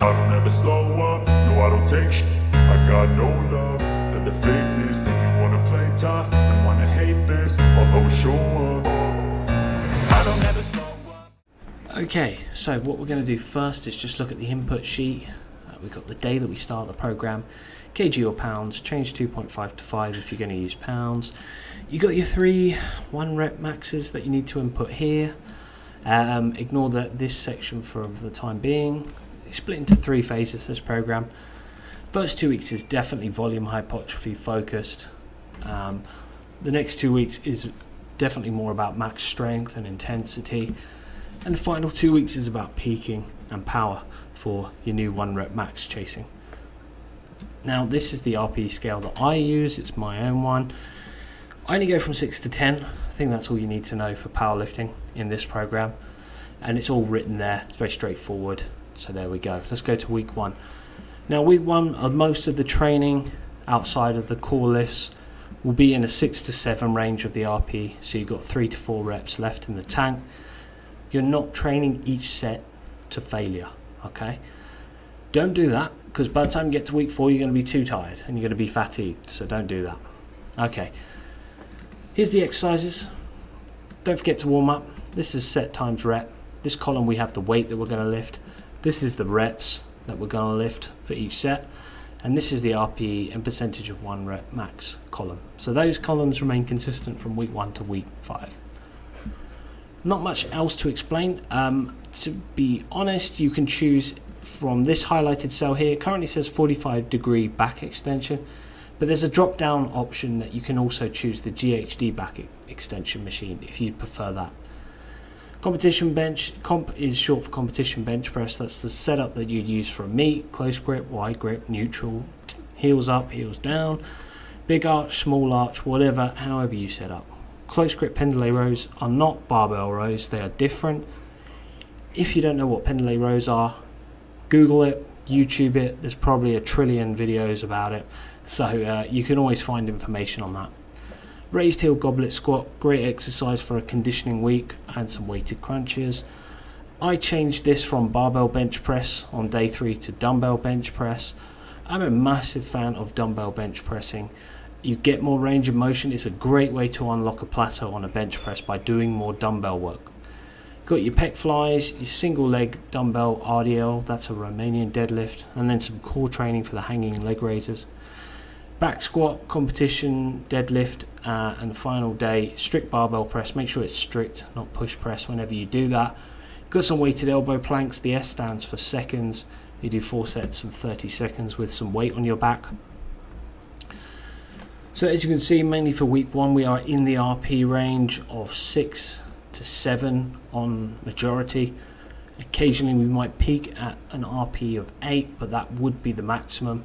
I don't ever slow up, no I don't take shit. I got no love for the fakeness. If you wanna play tough and wanna hate this, I'll always show up. I don't ever slow up. Okay, so what we're going to do first is just look at the input sheet. We've got the day that we start the program, kg or pounds, change 2.5 to 5 if you're going to use pounds. You got your 3 1 rep maxes that you need to input here. Ignore this section for the time being. It's split into 3 phases, this program. First 2 weeks is definitely volume hypertrophy focused. The next 2 weeks is definitely more about max strength and intensity. And the final 2 weeks is about peaking and power for your new 1 rep max chasing. Now this is the RPE scale that I use, it's my own one. I only go from 6 to 10, I think that's all you need to know for powerlifting in this program. And it's all written there, it's very straightforward. So there we go, let's go to week 1. Now week 1, most of the training outside of the core lifts will be in a 6 to 7 range of the RPE. So you've got 3 to 4 reps left in the tank. You're not training each set to failure, okay? Don't do that, because by the time you get to week 4 you're going to be too tired and you're going to be fatigued, so don't do that. Okay, here's the exercises. Don't forget to warm up. This is set times rep. This column we have the weight that we're going to lift. This is the reps that we're going to lift for each set, and this is the RPE and percentage of 1 rep max column. So those columns remain consistent from week 1 to week 5. Not much else to explain. To be honest, you can choose from this highlighted cell here. It currently says 45-degree back extension, but there's a drop down option that you can also choose the GHD back extension machine if you prefer that. Competition bench, comp is short for competition bench press. That's the setup that you'd use for a meet, close grip, wide grip, neutral, heels up, heels down, big arch, small arch, whatever, however you set up. Close grip pendulum rows are not barbell rows, they are different. If you don't know what pendulum rows are, Google it, YouTube it, there's probably a trillion videos about it, so you can always find information on that. Raised heel goblet squat, great exercise for a conditioning week and some weighted crunches. I changed this from barbell bench press on day 3 to dumbbell bench press. I'm a massive fan of dumbbell bench pressing. You get more range of motion. It's a great way to unlock a plateau on a bench press by doing more dumbbell work. Got your pec flies, your single leg dumbbell RDL, that's a Romanian deadlift, and then some core training for the hanging leg raises. Back squat, competition, deadlift, and the final day, strict barbell press. Make sure it's strict, not push press whenever you do that. Got some weighted elbow planks. The S stands for seconds. You do 4 sets of 30 seconds with some weight on your back. So as you can see, mainly for week 1, we are in the RP range of 6 to 7 on majority. Occasionally we might peak at an RP of 8, but that would be the maximum.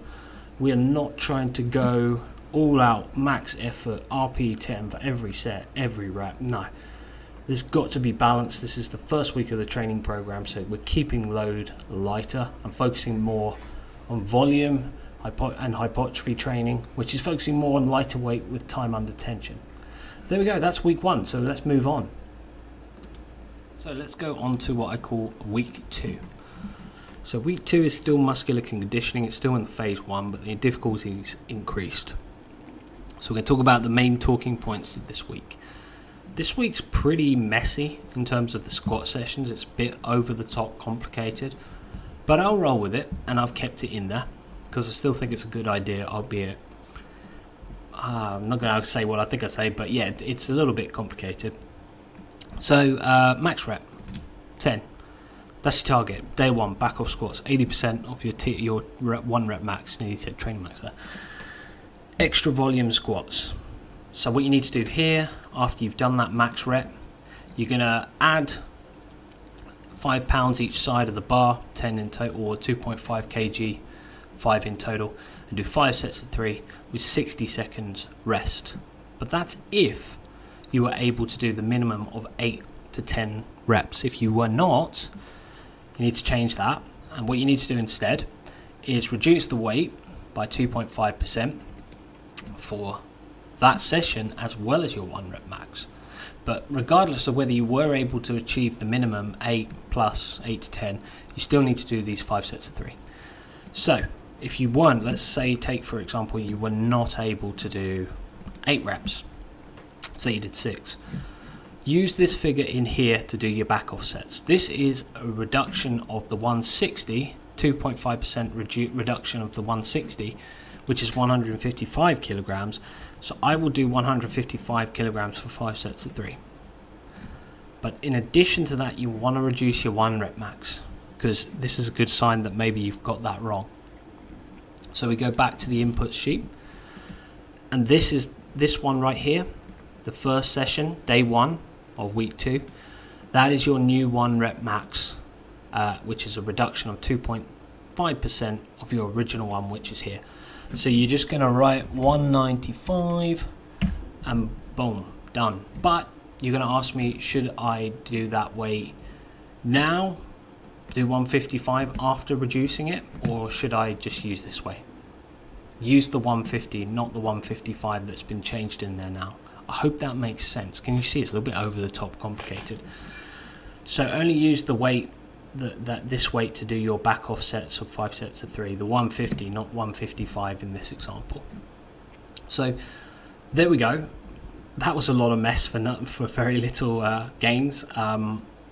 We are not trying to go all out, max effort, RP 10 for every set, every rep. No, there's got to be balance. This is the first week of the training program, so we're keeping load lighter and focusing more on volume and hypertrophy training, which is focusing more on lighter weight with time under tension. There we go, that's week 1, so let's move on. So let's go on to what I call week 2. So week 2 is still muscular conditioning, it's still in phase 1, but the difficulty is increased. So we're going to talk about the main talking points of this week. This week's pretty messy in terms of the squat sessions, it's a bit over the top complicated, but I'll roll with it, and I've kept it in there, because I still think it's a good idea, albeit I'm not going to say what I think I say, but yeah, it's a little bit complicated. So max rep, 10. That's your target. Day 1, back off squats, 80% of your 1 rep max. You need to training max there. Extra volume squats. So what you need to do here, after you've done that max rep, you're going to add 5 pounds each side of the bar, 10 in total, or 2.5 kg, 5 in total, and do 5 sets of 3 with 60 seconds rest. But that's if you were able to do the minimum of 8 to 10 reps. If you were not, you need to change that, and what you need to do instead is reduce the weight by 2.5% for that session as well as your 1 rep max. But regardless of whether you were able to achieve the minimum 8 plus 8 to 10, you still need to do these 5 sets of 3. So if you weren't, let's say, take for example, you were not able to do 8 reps, say you did 6. Use this figure in here to do your back offsets. This is a reduction of the 160, 2.5% reduction of the 160, which is 155 kilograms. So I will do 155 kilograms for 5 sets of 3. But in addition to that, you want to reduce your 1 rep max, because this is a good sign that maybe you've got that wrong. So we go back to the input sheet, and this is this one right here, the first session, day 1 of week 2. That is your new 1 rep max, which is a reduction of 2.5% of your original one, which is here. So you're just going to write 195 and boom, done. But you're going to ask me, should I do that weight now, do 155 after reducing it, or should I just use this way? Use the 150, not the 155 that's been changed in there now. I hope that makes sense. Can you see it's a little bit over the top complicated? So only use the weight, this weight, to do your back offsets of 5 sets of 3, the 150, not 155 in this example. So there we go. That was a lot of mess for very little gains.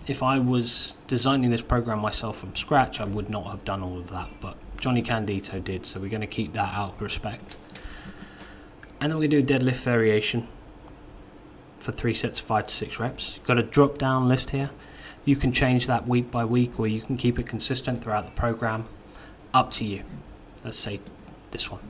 If I was designing this program myself from scratch, I would not have done all of that, but Jonnie Candito did, so we're going to keep that out of respect. And then we do a deadlift variation for 3 sets of 5 to 6 reps. You've got a drop down list here. You can change that week by week, or you can keep it consistent throughout the program. Up to you. Let's say this one.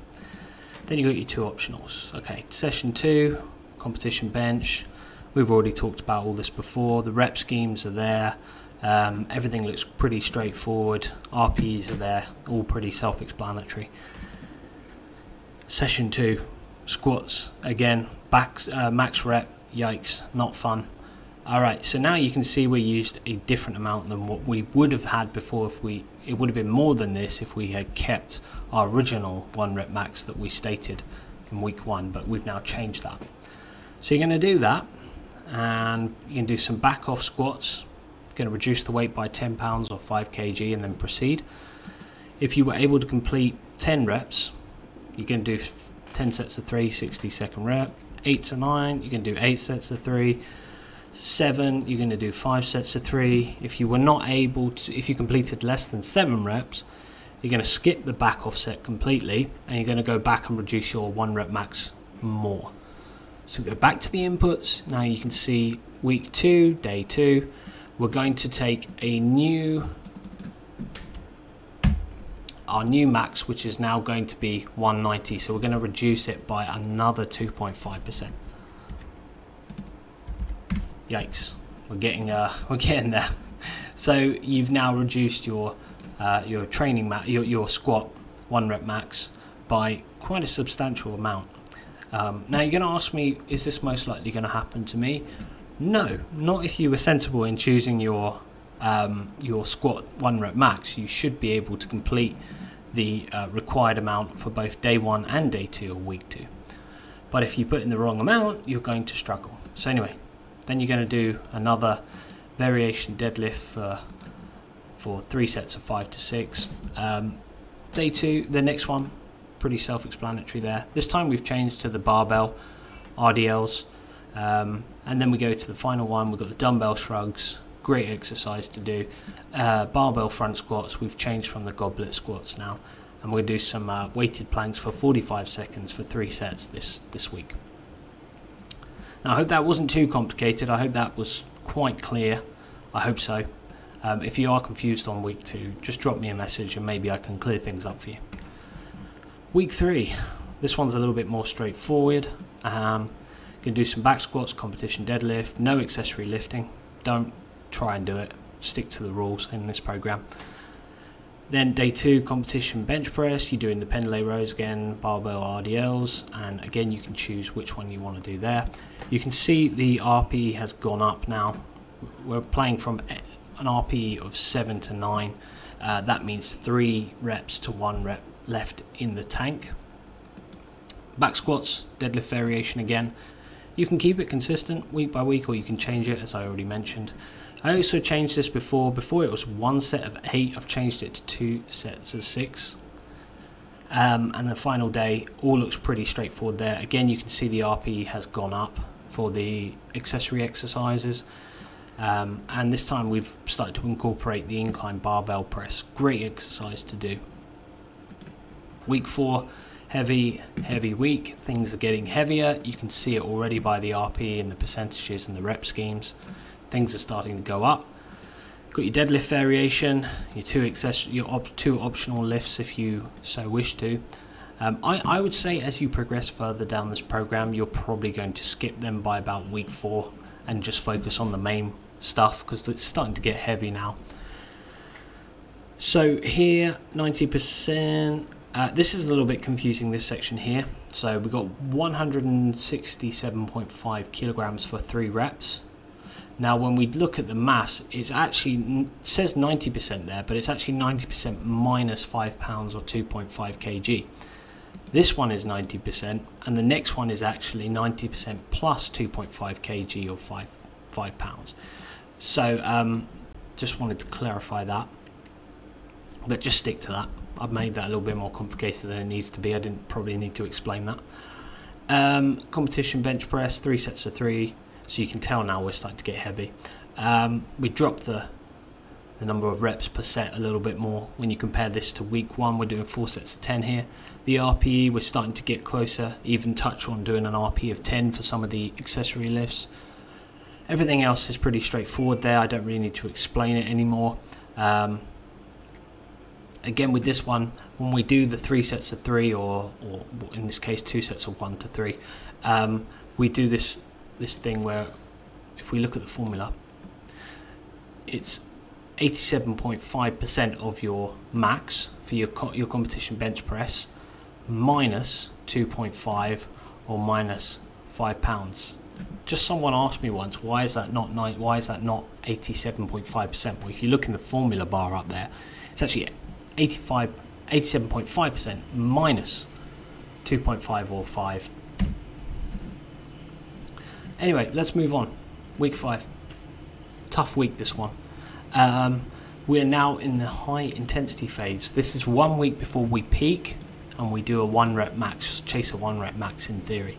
Then you got your 2 optionals. Okay, session 2, competition bench. We've already talked about all this before. The rep schemes are there. Everything looks pretty straightforward. RPEs are there, all pretty self-explanatory. Session 2, squats. Again, back max rep. Yikes, not fun. Alright, so now you can see we used a different amount than what we would have had before. It would have been more than this if we had kept our original 1 rep max that we stated in week 1, but we've now changed that. So you're going to do that, and you can do some back off squats. You're going to reduce the weight by 10 pounds or 5 kg and then proceed. If you were able to complete 10 reps, you can do 10 sets of 3, 60-second rep. 8 to 9, you can do 8 sets of 3. 7, you're going to do 5 sets of 3. If you were not able to, if you completed less than 7 reps, you're going to skip the back offset completely, and you're going to go back and reduce your 1 rep max more. So go back to the inputs. Now you can see week 2, day 2. We're going to take our new max, which is now going to be 190. So we're going to reduce it by another 2.5%. Yikes, we're getting there. So you've now reduced your training your squat 1 rep max by quite a substantial amount. Now you're going to ask me, is this most likely going to happen to me? No, not if you were sensible in choosing your squat 1 rep max. You should be able to complete the required amount for both day 1 and day 2 or week 2. But if you put in the wrong amount, you're going to struggle. So anyway, then you're going to do another variation deadlift for 3 sets of 5 to 6. Day 2, the next one, pretty self-explanatory there. This time we've changed to the barbell RDLs. And then we go to the final one. We've got the dumbbell shrugs, great exercise to do. Barbell front squats, we've changed from the goblet squats now. And we'll do some weighted planks for 45 seconds for 3 sets this week. Now, I hope that wasn't too complicated. I hope that was quite clear. I hope so. If you are confused on week 2, just drop me a message and maybe I can clear things up for you. Week 3, this one's a little bit more straightforward. Going to do some back squats, competition deadlift, no accessory lifting. Don't try and do it. Stick to the rules in this program. Then day 2, competition bench press. You're doing the pendlay rows again, barbell RDLs, and again you can choose which one you want to do there. You can see the RPE has gone up now. We're playing from an RPE of 7 to 9. That means 3 reps to 1 rep left in the tank. Back squats, deadlift variation again. You can keep it consistent week by week, or you can change it, as I already mentioned. I also changed this before. Before it was 1 set of 8. I've changed it to 2 sets of 6. And the final day all looks pretty straightforward there. Again, you can see the RPE has gone up for the accessory exercises, and this time we've started to incorporate the incline barbell press. Great exercise to do. Week 4, heavy week. Things are getting heavier. You can see it already by the RPE and the percentages and the rep schemes. Things are starting to go up. Got your deadlift variation, your two optional lifts if you so wish to. I would say as you progress further down this program, you're probably going to skip them by about week 4 and just focus on the main stuff, because it's starting to get heavy now. So here, 90%. This is a little bit confusing, this section here. So we've got 167.5 kilograms for 3 reps. Now when we look at the mass, it says 90% there, but it's actually 90% minus 5 pounds or 2.5 kg. This one is 90%, and the next one is actually 90% plus 2.5 kg or 5 pounds. So just wanted to clarify that, but just stick to that. I've made that a little bit more complicated than it needs to be. I didn't probably need to explain that. Competition bench press, 3 sets of 3. So you can tell now we're starting to get heavy. We dropped the number of reps per set a little bit more. When you compare this to week 1, we're doing 4 sets of 10 here. The RPE, we're starting to get closer, even touch on doing an RPE of 10 for some of the accessory lifts. Everything else is pretty straightforward there. I don't really need to explain it anymore. Again, with this one, when we do the 3 sets of 3, or in this case 2 sets of 1 to 3, we do this thing where, if we look at the formula, it's 87.5% of your max for your competition bench press minus 2.5 or minus 5 pounds. Just someone asked me once, why is that not 87.5%? Well, if you look in the formula bar up there, it's actually 87.5% minus 2.5 or 5. Anyway, let's move on. Week 5. Tough week, this one. We're now in the high intensity phase. This is 1 week before we peak, and we do a 1 rep max, chase a 1 rep max in theory.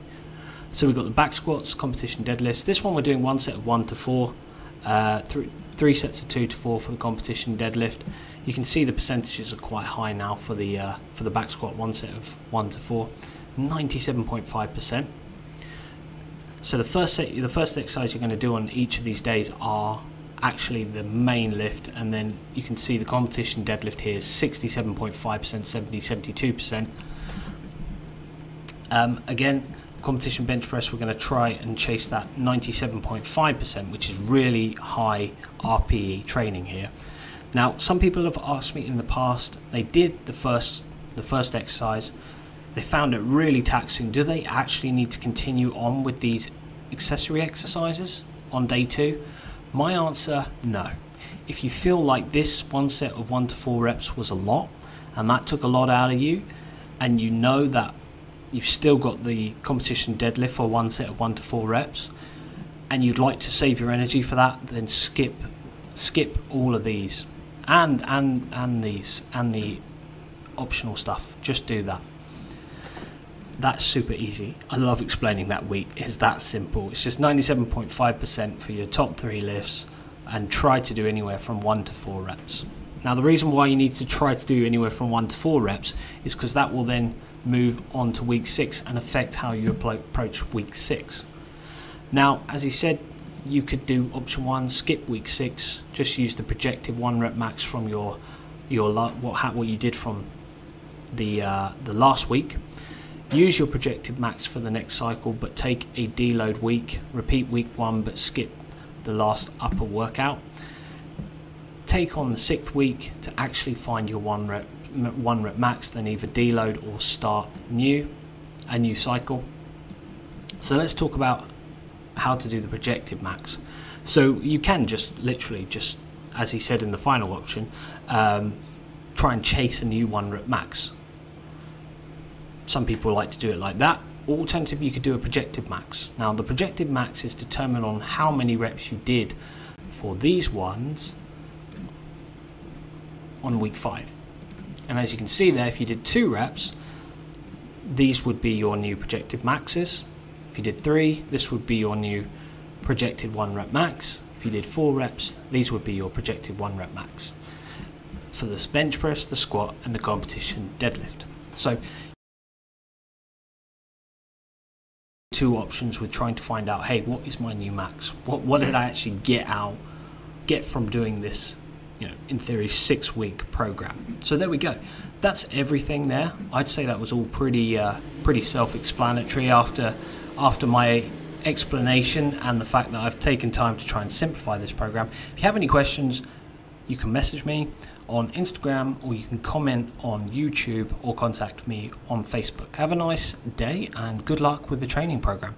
So we've got the back squats, competition deadlifts. This one we're doing 1 set of 1 to 4, 3 sets of 2 to 4 for the competition deadlift. You can see the percentages are quite high now for the back squat, 1 set of 1 to 4, 97.5%. So the first exercise you're going to do on each of these days are actually the main lift, and then you can see the competition deadlift here is 67.5%, 70, 72%. Again, competition bench press, we're going to try and chase that 97.5%, which is really high RPE training here. Now, some people have asked me in the past, they did the first exercise, they found it really taxing. Do they actually need to continue on with these accessory exercises on day 2? My answer, no. If you feel like this 1 set of 1 to 4 reps was a lot, and that took a lot out of you, and you know that you've still got the competition deadlift for 1 set of 1 to 4 reps, and you'd like to save your energy for that, then skip all of these and these and the optional stuff. Just do that. That's super easy. I love explaining that week. It's that simple. It's just 97.5% for your top 3 lifts, and try to do anywhere from 1 to 4 reps. Now, the reason why you need to try to do anywhere from 1 to 4 reps is because that will then move on to week 6 and affect how you approach week 6. Now, as he said, you could do option 1, skip week 6, just use the projected 1 rep max from what you did from the last week. Use your projected max for the next cycle, but take a deload week. Repeat week 1, but skip the last upper workout. Take on the 6th week to actually find your 1 rep max, then either deload or start a new cycle. So let's talk about how to do the projected max. So you can just literally, as he said in the final option, try and chase a new 1 rep max. Some people like to do it like that. Alternatively, you could do a projected max. Now, the projected max is determined on how many reps you did for these ones on week 5. And as you can see there, if you did 2 reps, these would be your new projected maxes. If you did 3, this would be your new projected 1 rep max. If you did 4 reps, these would be your projected 1 rep max for the bench press, the squat, and the competition deadlift. So 2 options with trying to find out, hey, what is my new max? What did I actually get from doing this, in theory, 6-week program? So there we go. That's everything there. I'd say that was all pretty self-explanatory after my explanation and the fact that I've taken time to try and simplify this program. If you have any questions, you can message me on Instagram, or you can comment on YouTube, or contact me on Facebook. Have a nice day and good luck with the training program.